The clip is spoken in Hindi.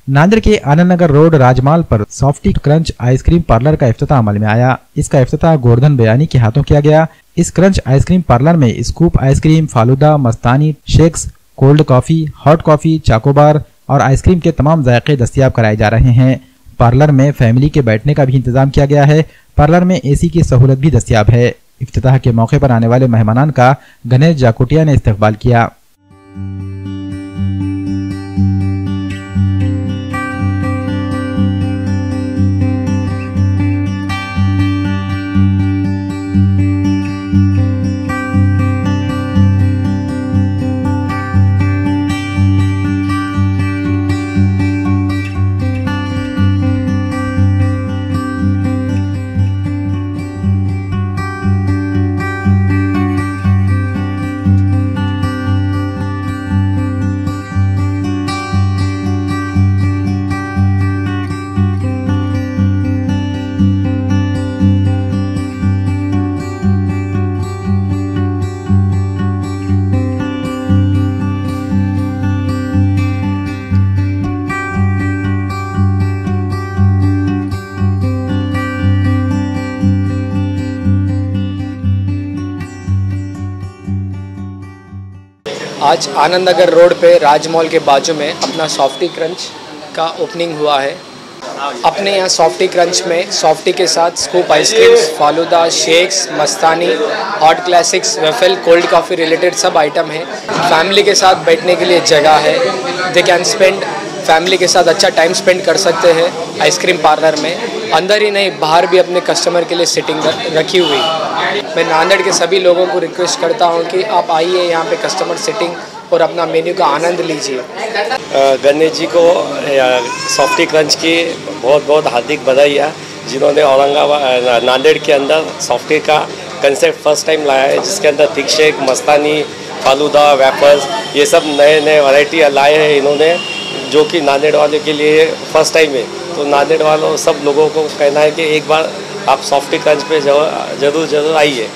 नांदेड़ के आनंद नगर रोड राजमाल पर सॉफ्टी क्रंच आइसक्रीम पार्लर का इफ्तिताह अमल में आया। इसका इफ्तिताह गोवर्धन बयानी के हाथों किया गया। इस क्रंच आइसक्रीम पार्लर में scoop ice cream, falooda, mastani, shakes, cold coffee, hot coffee, chocobar और आइसक्रीम के तमाम जायके दस्तयाब कराए जा रहे हैं। पार्लर में फैमिली के बैठने का भी इंतजाम किया गया है। पार्लर में एसी की सहूलत भी दस्तयाब है। इफ्तिताह के मौके पर आने वाले मेहमानान का गणेश जाकोटिया ने इस्तकबाल किया। आज आनंद नगर रोड पे राजमॉल के बाजू में अपना सॉफ्टी क्रंच का ओपनिंग हुआ है। अपने यहाँ सॉफ्टी क्रंच में सॉफ्टी के साथ scoop ice creams, falooda, shakes, mastani, hot classics, waffle, cold coffee related सब आइटम है। फैमिली के साथ बैठने के लिए जगह है। दे कैन स्पेंड फैमिली के साथ अच्छा टाइम स्पेंड कर सकते हैं आइसक्रीम पार्लर में। अंदर ही नहीं, बाहर भी अपने कस्टमर के लिए सिटिंग रखी हुई। मैं नांदेड़ के सभी लोगों को रिक्वेस्ट करता हूं कि आप आइए यहाँ पे कस्टमर सिटिंग और अपना मेन्यू का आनंद लीजिए। गणेश जी को सॉफ्टी क्रंच की बहुत बहुत हार्दिक बधाई है, जिन्होंने औरंगाबाद नांदेड़ के अंदर सॉफ्टी का कंसेप्ट फर्स्ट टाइम लाया है, जिसके अंदर थिक शेक, मस्तानी, फालूदा, वेफर्स ये सब नए नए वैरायटी लाए हैं इन्होंने, जो कि नांदेड़ वाले के लिए फर्स्ट टाइम है। तो नांदेड़ वालों सब लोगों को कहना है कि एक बार आप सॉफ्टी क्रंच पे जरूर आइए।